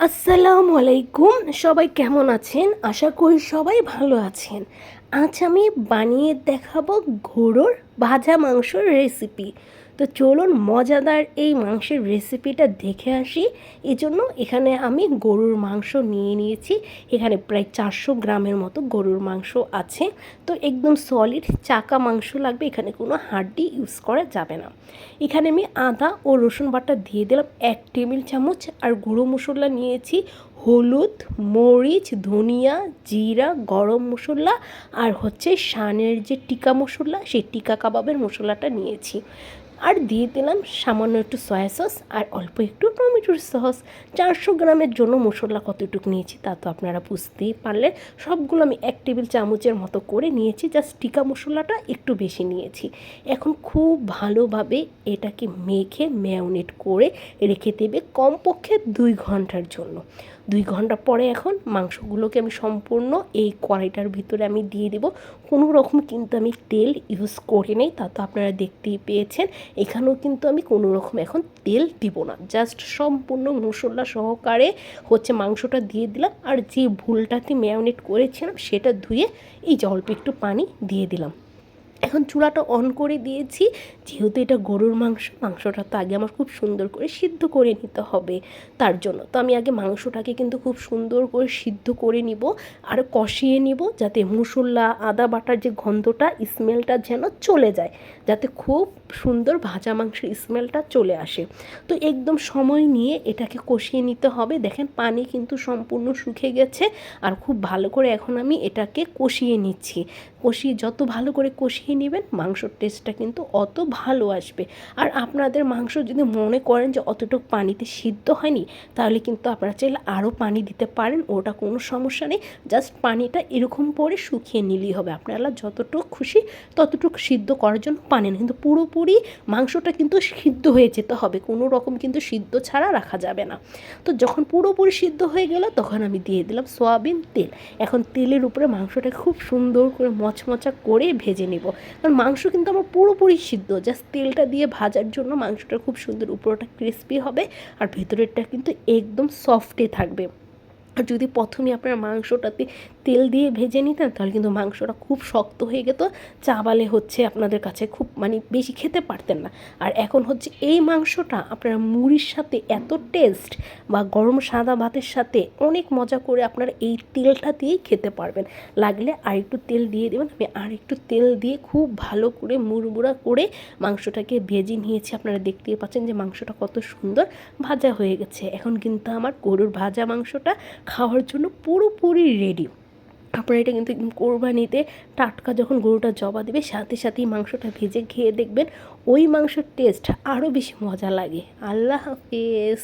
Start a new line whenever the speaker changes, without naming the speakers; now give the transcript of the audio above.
আসসালামু আলাইকুম। সবাই কেমন আছেন? আশা করি সবাই ভালো আছেন। আজ আমি বানিয়ে দেখাবো গরুর ভাজা মাংসর রেসিপি। তো চলুন মজাদার এই মাংসের রেসিপিটা দেখে আসি। এজন্য এখানে আমি গরুর মাংস নিয়ে নিয়েছি। এখানে প্রায় 400 গ্রামের মতো গরুর মাংস আছে। তো একদম সলিড চাকা মাংস লাগবে, এখানে কোনো হাড্ডি ইউজ করা যাবে না। এখানে আমি আদা ও রসুন বাটা দিয়ে দিলাম 1 টেবিল চামচ, আর গুঁড়ো মশলা নিয়েছি হলুদ, মরিচ, ধনিয়া, জিরা, গরম মশলা, আর হচ্ছে শানের যে টিকা মশলা, সেই টিকা কাবাবের মশলাটা নিয়েছি। আর দিয়ে দিলাম সামান্য একটু সয়া সস আর অল্প একটু টমেটোর সস। 400 গ্রামের জন্য মশলা কতটুকু নিয়েছি তা তো আপনারা বুঝতেই পারলেন। সবগুলো আমি 1 টেবিল চামচের মতো করে নিয়েছি, জাস্ট টিকা মশলাটা একটু বেশি নিয়েছি। এখন খুব ভালোভাবে এটাকে মেখে ম্যারিনেট করে রেখে দেবে কমপক্ষে 2 ঘন্টার জন্য। 2 ঘন্টা পরে এখন মাংসগুলোকে আমি সম্পূর্ণ এই কড়াইটার ভিতরে আমি দিয়ে দেবো। কোনো রকম কিন্তু আমি তেল ইউজ করি নাই, তা তো আপনারা দেখতেই পেয়েছেন। এখানেও কিন্তু আমি কোনো রকম এখন তেল দিব না, জাস্ট সম্পূর্ণ মশলা সহকারে হচ্ছে মাংসটা দিয়ে দিলাম। আর যে ভুলটাতে ম্যারিনেট করেছিলাম সেটা ধুয়ে এই যে অল্প একটু পানি দিয়ে দিলাম। এখন চুলাটা অন করে দিয়েছি। যেহেতু এটা গরুর মাংস, মাংসটা তো আগে আমার খুব সুন্দর করে সিদ্ধ করে নিতে হবে। তার জন্য তো আমি আগে মাংসটাকে কিন্তু খুব সুন্দর করে সিদ্ধ করে নিব আর কষিয়ে নিব, যাতে মশলা আদা বাটার যে গন্ধটা, স্মেলটা যেন চলে যায়, যাতে খুব সুন্দর ভাজা মাংসের স্মেলটা চলে আসে। তো একদম সময় নিয়ে এটাকে কষিয়ে নিতে হবে। দেখেন পানি কিন্তু সম্পূর্ণ শুকিয়ে গেছে, আর খুব ভালো করে এখন আমি এটাকে কষিয়ে নিচ্ছি। যত ভালো করে কষিয়ে নেবেন মাংসর টেস্টটা কিন্তু অত ভালো আসবে। আর আপনাদের মাংস যদি মনে করেন যে অতটুকু পানিতে সিদ্ধ হয়নি, তাহলে কিন্তু আপনারা চাইলে আরও পানি দিতে পারেন, ওটা কোনো সমস্যা নেই। জাস্ট পানিটা এরকম করে শুকিয়ে নিলেই হবে। আপনারা যতটুকু খুশি ততটুকু সিদ্ধ করার জন্য পানি না, কিন্তু পুরোপুরি মাংসটা কিন্তু সিদ্ধ হয়ে যেতে হবে, কোনো রকম কিন্তু সিদ্ধ ছাড়া রাখা যাবে না। তো যখন পুরোপুরি সিদ্ধ হয়ে গেল তখন আমি দিয়ে দিলাম সয়াবিন তেল। এখন তেলের উপরে মাংসটা খুব সুন্দর করে মচমচা করে ভেজে নেব, কারণ মাংস কিন্তু আমার পুরোপুরি সিদ্ধ, জাস্ট তেলটা দিয়ে ভাজার জন্য মাংসটা খুব সুন্দর উপরটা ক্রিস্পি হবে আর ভেতরেরটা কিন্তু একদম সফটে থাকবে। আর যদি প্রথমে আপনারা মাংসটাতে তেল দিয়ে ভেজে নিতেন তাহলে কিন্তু মাংসটা খুব শক্ত হয়ে যেত, চাবালে হচ্ছে আপনাদের কাছে খুব বেশি খেতে পারতেন না। আর এখন হচ্ছে এই মাংসটা আপনারা মুড়ির সাথে এত টেস্ট, বা গরম সাদা ভাতের সাথে অনেক মজা করে আপনারা এই তেলটা দিয়েই খেতে পারবেন। লাগলে আর একটু তেল দিয়ে দেবেন। আমি আর একটু তেল দিয়ে খুব ভালো করে মুড়মুড়া করে মাংসটাকে ভেজে নিয়েছি। আপনারা দেখতেই পাচ্ছেন যে মাংসটা কত সুন্দর ভাজা হয়ে গেছে। এখন কিন্তু আমার গরুর ভাজা মাংসটা খাওয়ার জন্য পুরোপুরি রেডি। আপনারা এটা কিন্তু কোরবানিতে টাটকা যখন গরুটা জবা দেবে সাথে সাথেই মাংসটা ভেজে খেয়ে দেখবেন, ওই মাংসের টেস্ট আরও বেশি মজা লাগে। আল্লাহ হাফেজ।